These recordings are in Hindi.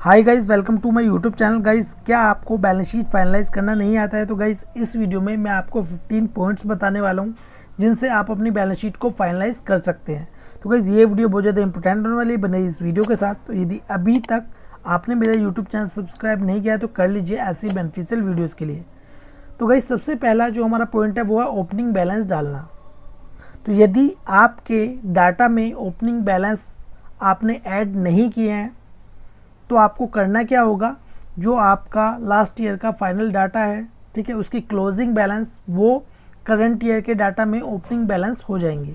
Hi guys, welcome to my YouTube channel. Guys, क्या आपको बैलेंस शीट फाइनलाइज करना नहीं आता है? तो गाइस, इस वीडियो में मैं आपको 15 पॉइंट्स बताने वाला हूं जिनसे आप अपनी बैलेंस शीट को फाइनलाइज कर सकते हैं। तो गाइस, ये वीडियो बहुत ज़्यादा इंपॉर्टेंट होने वाली है, बने इस वीडियो के साथ। तो यदि अभी तक आपने मेरा यूट्यूब चैनल सब्सक्राइब नहीं किया है तो कर लीजिए ऐसी बेनिफिशियल वीडियोज़ के लिए। तो गाइस, सबसे पहला जो हमारा पॉइंट है वो है ओपनिंग बैलेंस डालना। तो यदि आपके डाटा में ओपनिंग बैलेंस आपने ऐड नहीं किए हैं तो आपको करना क्या होगा, जो आपका लास्ट ईयर का फाइनल डाटा है, ठीक है, उसकी क्लोजिंग बैलेंस वो करंट ईयर के डाटा में ओपनिंग बैलेंस हो जाएंगे,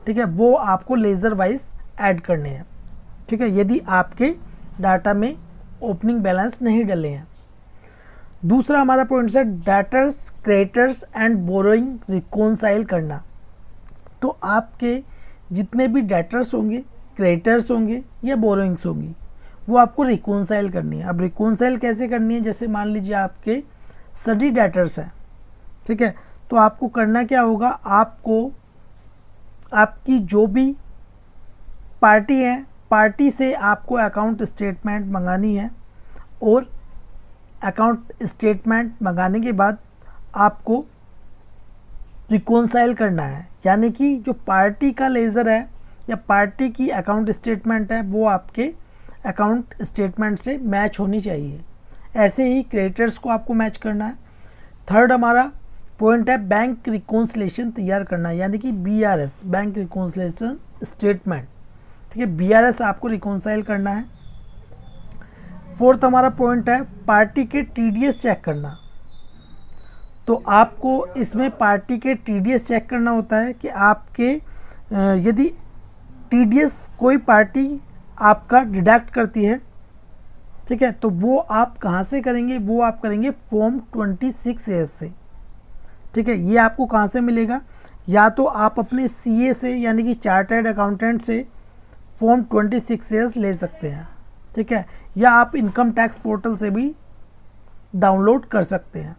ठीक है। वो आपको लेज़र वाइज ऐड करने हैं, ठीक है, यदि आपके डाटा में ओपनिंग बैलेंस नहीं डले हैं। दूसरा हमारा पॉइंट है debtors, creditors and borrowing reconcile करना। तो आपके जितने भी डेटर्स होंगे, क्रेडिटर्स होंगे या बोरोइंग्स होंगी, वो आपको रिकॉन्साइल करनी है। अब रिकॉन्साइल कैसे करनी है? जैसे मान लीजिए आपके सभी डेटर्स हैं, ठीक है, तो आपको करना क्या होगा, आपको आपकी जो भी पार्टी है, पार्टी से आपको अकाउंट स्टेटमेंट मंगानी है, और अकाउंट स्टेटमेंट मंगाने के बाद आपको रिकॉन्साइल करना है। यानी कि जो पार्टी का लेज़र है या पार्टी की अकाउंट स्टेटमेंट है वो आपके अकाउंट स्टेटमेंट से मैच होनी चाहिए। ऐसे ही क्रेडिटर्स को आपको मैच करना है। थर्ड हमारा पॉइंट है बैंक रिकॉन्सिलेशन तैयार करना, यानी कि BRS, बैंक रिकॉन्सिलेशन स्टेटमेंट, ठीक है, BRS आपको रिकॉन्साइल करना है। फोर्थ हमारा पॉइंट है पार्टी के TDS चेक करना। तो आपको इसमें पार्टी के TDS चेक करना होता है कि आपके यदि TDS कोई पार्टी आपका डिडक्ट करती है, ठीक है, तो वो आप कहाँ से करेंगे? वो आप करेंगे फॉर्म 26A से, ठीक है। ये आपको कहाँ से मिलेगा? या तो आप अपने CA से, यानी कि चार्टर्ड अकाउंटेंट से फॉर्म 26A ले सकते हैं, ठीक है, या आप इनकम टैक्स पोर्टल से भी डाउनलोड कर सकते हैं।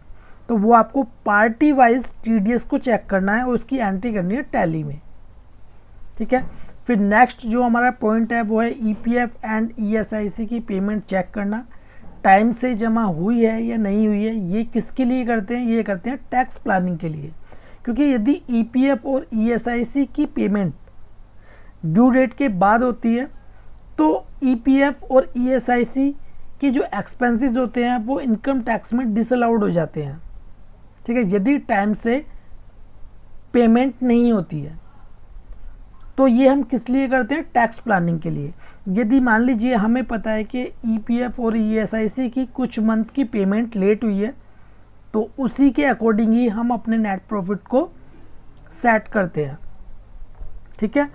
तो वो आपको पार्टी वाइज TDS को चेक करना है और उसकी एंट्री करनी है टैली में, ठीक है। फिर नेक्स्ट जो हमारा पॉइंट है वो है EPF एंड ESIC की पेमेंट चेक करना, टाइम से जमा हुई है या नहीं हुई है। ये किसके लिए करते हैं? ये करते हैं टैक्स प्लानिंग के लिए, क्योंकि यदि EPF और ESIC की पेमेंट ड्यू डेट के बाद होती है तो EPF और ESIC की जो एक्सपेंसेस होते हैं वो इनकम टैक्स में डिसअलाउड हो जाते हैं, ठीक है, यदि टाइम से पेमेंट नहीं होती है। तो ये हम किस लिए करते हैं? टैक्स प्लानिंग के लिए। यदि मान लीजिए हमें पता है कि EPF और ESIC की कुछ मंथ की पेमेंट लेट हुई है, तो उसी के अकॉर्डिंग ही हम अपने नेट प्रॉफिट को सेट करते हैं, ठीक है।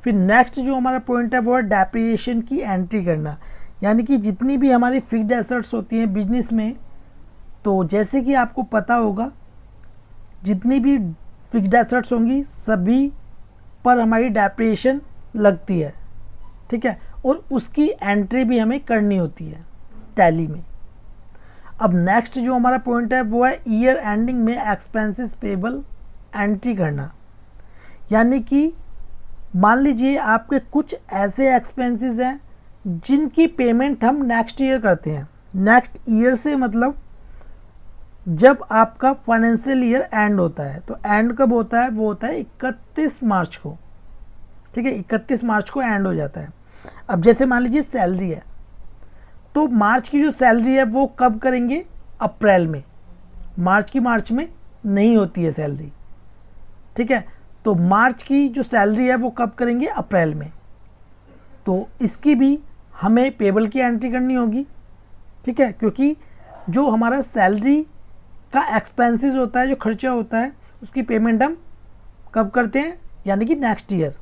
फिर नेक्स्ट जो हमारा पॉइंट है वो है डेप्रिसिएशन की एंट्री करना, यानी कि जितनी भी हमारी फिक्स्ड एसेट्स होती हैं बिजनेस में, तो जैसे कि आपको पता होगा जितनी भी फिक्स्ड एसेट्स होंगी सभी पर हमारी डेप्रिसिएशन लगती है, ठीक है, और उसकी एंट्री भी हमें करनी होती है टैली में। अब नेक्स्ट जो हमारा पॉइंट है वो है ईयर एंडिंग में एक्सपेंसेस पेबल एंट्री करना, यानी कि मान लीजिए आपके कुछ ऐसे एक्सपेंसेस हैं जिनकी पेमेंट हम नेक्स्ट ईयर करते हैं। नेक्स्ट ईयर से मतलब जब आपका फाइनेंशियल ईयर एंड होता है, तो एंड कब होता है? वो होता है 31 मार्च को, ठीक है, 31 मार्च को एंड हो जाता है। अब जैसे मान लीजिए सैलरी है, तो मार्च की जो सैलरी है वो कब करेंगे? अप्रैल में। मार्च में नहीं होती है सैलरी, ठीक है, तो मार्च की जो सैलरी है वो कब करेंगे? अप्रैल में। तो इसकी भी हमें पेबल की एंट्री करनी होगी, ठीक है, क्योंकि जो हमारा सैलरी का एक्सपेंसेस होता है, जो खर्चा होता है, उसकी पेमेंट हम कब करते हैं? यानी कि नेक्स्ट ईयर।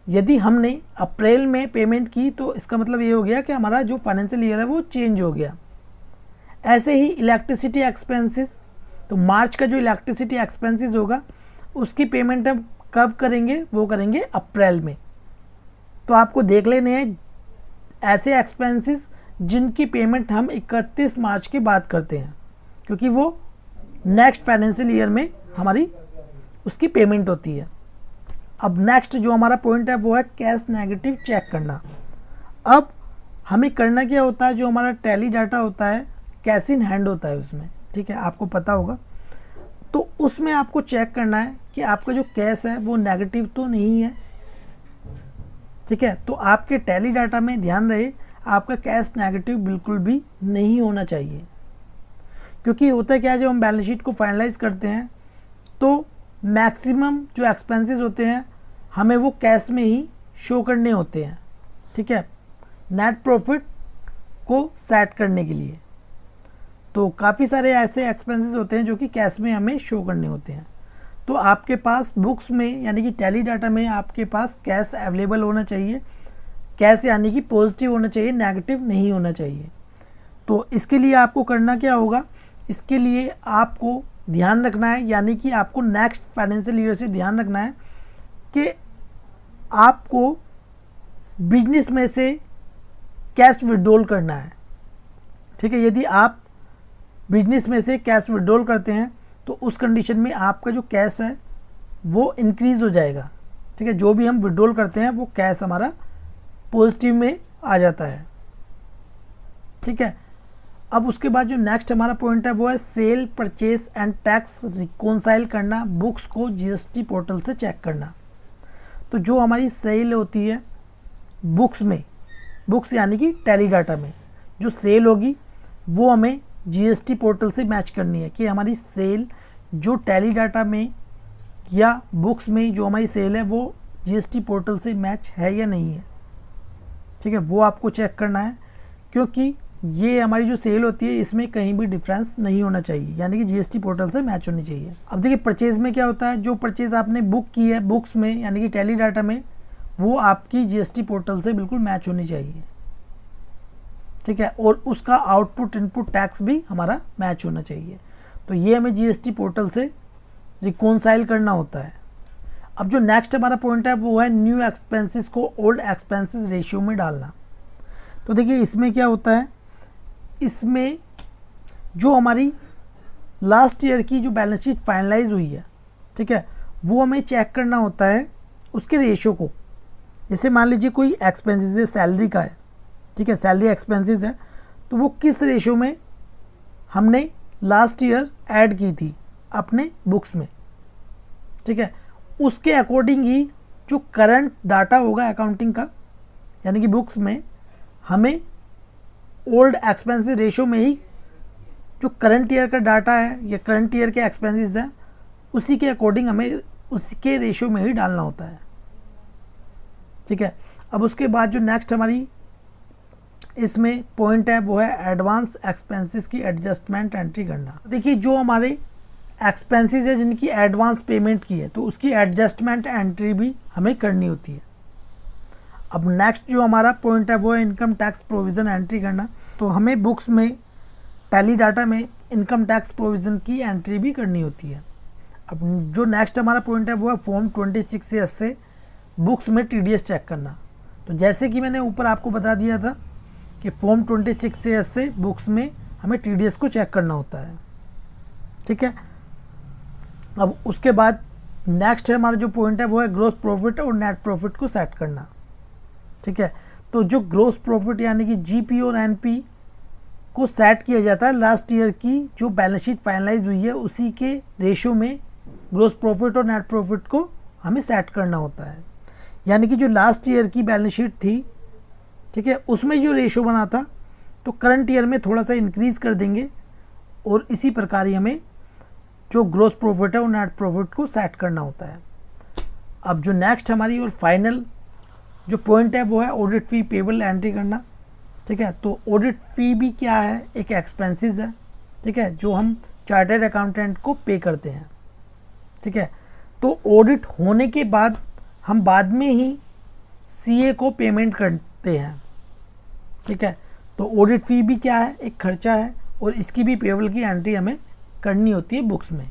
यदि हमने अप्रैल में पेमेंट की तो इसका मतलब ये हो गया कि हमारा जो फाइनेंशियल ईयर है वो चेंज हो गया। ऐसे ही इलेक्ट्रिसिटी एक्सपेंसेस, तो मार्च का जो इलेक्ट्रिसिटी एक्सपेंसेस होगा उसकी पेमेंट हम कब करेंगे? वो करेंगे अप्रैल में। तो आपको देख लेने हैं ऐसे एक्सपेंसेस जिनकी पेमेंट हम 31 मार्च के बाद करते हैं, क्योंकि वो नेक्स्ट फाइनेंशियल ईयर में हमारी उसकी पेमेंट होती है। अब नेक्स्ट जो हमारा पॉइंट है वो है कैश नेगेटिव चेक करना। अब हमें करना क्या होता है, जो हमारा टैली डाटा होता है कैश इन हैंड होता है उसमें, ठीक है, आपको पता होगा। तो उसमें आपको चेक करना है कि आपका जो कैश है वो नेगेटिव तो नहीं है, ठीक है। तो आपके टैली डाटा में ध्यान रहे आपका कैश नेगेटिव बिल्कुल भी नहीं होना चाहिए, क्योंकि होता है क्या है, जब हम बैलेंस शीट को फाइनलाइज करते हैं तो मैक्सिमम जो एक्सपेंसेस होते हैं हमें वो कैश में ही शो करने होते हैं, ठीक है, नेट प्रॉफिट को सेट करने के लिए। तो काफ़ी सारे ऐसे एक्सपेंसेस होते हैं जो कि कैश में हमें शो करने होते हैं। तो आपके पास बुक्स में यानी कि टैली डाटा में आपके पास कैश अवेलेबल होना चाहिए, कैश यानी कि पॉजिटिव होना चाहिए, नेगेटिव नहीं होना चाहिए। तो इसके लिए आपको करना क्या होगा, इसके लिए आपको ध्यान रखना है, यानी कि आपको नेक्स्ट फाइनेंशियल ईयर से ध्यान रखना है कि आपको बिजनेस में से कैश विड्रॉल करना है, ठीक है। यदि आप बिजनेस में से कैश विड्रॉल करते हैं तो उस कंडीशन में आपका जो कैश है वो इंक्रीज़ हो जाएगा, ठीक है। जो भी हम विड्रॉल करते हैं वो कैश हमारा पॉजिटिव में आ जाता है, ठीक है। अब उसके बाद जो नेक्स्ट हमारा पॉइंट है वो है sale, purchase and tax reconcile करना, बुक्स को जीएसटी पोर्टल से चेक करना। तो जो हमारी सेल होती है बुक्स में, बुक्स यानी कि टैली डाटा में जो सेल होगी वो हमें जीएसटी पोर्टल से मैच करनी है कि हमारी सेल जो टैली डाटा में या बुक्स में जो हमारी सेल है वो जीएसटी पोर्टल से मैच है या नहीं है, ठीक है। वो आपको चेक करना है, क्योंकि ये हमारी जो सेल होती है इसमें कहीं भी डिफरेंस नहीं होना चाहिए, यानी कि जीएसटी पोर्टल से मैच होनी चाहिए। अब देखिए परचेज में क्या होता है, जो परचेज आपने बुक की है बुक्स में यानी कि टैली डाटा में वो आपकी जीएसटी पोर्टल से बिल्कुल मैच होनी चाहिए, ठीक है। और उसका आउटपुट इनपुट टैक्स भी हमारा मैच होना चाहिए। तो ये हमें जीएसटी पोर्टल से रिकॉन्साइल करना होता है। अब जो नेक्स्ट हमारा पॉइंट है वो है न्यू एक्सपेंसेस को ओल्ड एक्सपेंसेस रेशियो में डालना। तो देखिए इसमें क्या होता है, इसमें जो हमारी लास्ट ईयर की जो बैलेंस शीट फाइनलाइज हुई है, ठीक है, वो हमें चेक करना होता है उसके रेशियो को। जैसे मान लीजिए कोई एक्सपेंसेस है सैलरी का है, ठीक है, सैलरी एक्सपेंसेस है, तो वो किस रेशियो में हमने लास्ट ईयर ऐड की थी अपने बुक्स में, ठीक है, उसके अकॉर्डिंग ही जो करंट डाटा होगा अकाउंटिंग का यानी कि बुक्स में हमें ओल्ड एक्सपेंसेस रेशियो में ही जो करंट ईयर का डाटा है या करंट ईयर के एक्सपेंसेस हैं उसी के अकॉर्डिंग हमें उसके रेशियो में ही डालना होता है, ठीक है। अब उसके बाद जो नेक्स्ट हमारी इसमें पॉइंट है वो है एडवांस एक्सपेंसेस की एडजस्टमेंट एंट्री करना। देखिए जो हमारे एक्सपेंसेस है जिनकी एडवांस पेमेंट की है तो उसकी एडजस्टमेंट एंट्री भी हमें करनी होती है। अब नेक्स्ट जो हमारा पॉइंट है वो है इनकम टैक्स प्रोविज़न एंट्री करना। तो हमें बुक्स में टैली डाटा में इनकम टैक्स प्रोविज़न की एंट्री भी करनी होती है। अब जो नेक्स्ट हमारा पॉइंट है वो है फॉर्म 26 से बुक्स में टीडीएस चेक करना। तो जैसे कि मैंने ऊपर आपको बता दिया था कि फॉर्म 26 से बुक्स में हमें टीडीएस को चेक करना होता है, ठीक है। अब उसके बाद नेक्स्ट है हमारा जो पॉइंट है वो है ग्रॉस प्रॉफिट और नेट प्रॉफिट को सेट करना, ठीक है। तो जो ग्रॉस प्रॉफिट यानी कि जीपी और एनपी को सेट किया जाता है लास्ट ईयर की जो बैलेंस शीट फाइनलाइज हुई है उसी के रेशियो में ग्रॉस प्रॉफिट और नेट प्रॉफिट को हमें सेट करना होता है। यानी कि जो लास्ट ईयर की बैलेंस शीट थी, ठीक है, उसमें जो रेशियो बना था तो करंट ईयर में थोड़ा सा इंक्रीज़ कर देंगे और इसी प्रकार ही हमें जो ग्रॉस प्रॉफिट है और नेट प्रॉफिट को सेट करना होता है। अब जो नेक्स्ट हमारी और फाइनल जो पॉइंट है वो है ऑडिट फ़ी पेबल एंट्री करना, ठीक है। तो ऑडिट फ़ी भी क्या है, एक एक्सपेंसेस है, ठीक है, जो हम चार्टर्ड अकाउंटेंट को पे करते हैं, ठीक है। तो ऑडिट होने के बाद हम बाद में ही सीए को पेमेंट करते हैं, ठीक है। तो ऑडिट फ़ी भी क्या है, एक खर्चा है और इसकी भी पेबल की एंट्री हमें करनी होती है बुक्स में,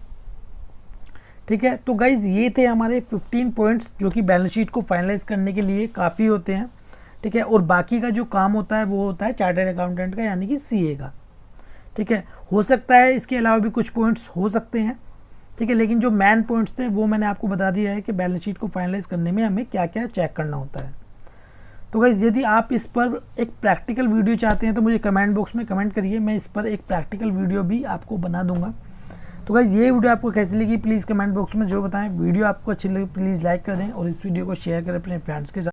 ठीक है। तो गाइज ये थे हमारे 15 पॉइंट्स जो कि बैलेंस शीट को फाइनलाइज करने के लिए काफ़ी होते हैं, ठीक है। और बाकी का जो काम होता है वो होता है चार्टर्ड अकाउंटेंट का यानी कि सीए का, ठीक है। हो सकता है इसके अलावा भी कुछ पॉइंट्स हो सकते हैं, ठीक है, लेकिन जो मेन पॉइंट्स थे वो मैंने आपको बता दिया है कि बैलेंस शीट को फाइनलाइज करने में हमें क्या क्या चेक करना होता है। तो गाइज़ यदि आप इस पर एक प्रैक्टिकल वीडियो चाहते हैं तो मुझे कमेंट बॉक्स में कमेंट करिए, मैं इस पर एक प्रैक्टिकल वीडियो भी आपको बना दूंगा। तो गाइज़ ये वीडियो आपको कैसी लगी प्लीज़ कमेंट बॉक्स में जो बताएं। वीडियो आपको अच्छी लगी प्लीज़ लाइक कर दें और इस वीडियो को शेयर करें अपने फ्रेंड्स के साथ।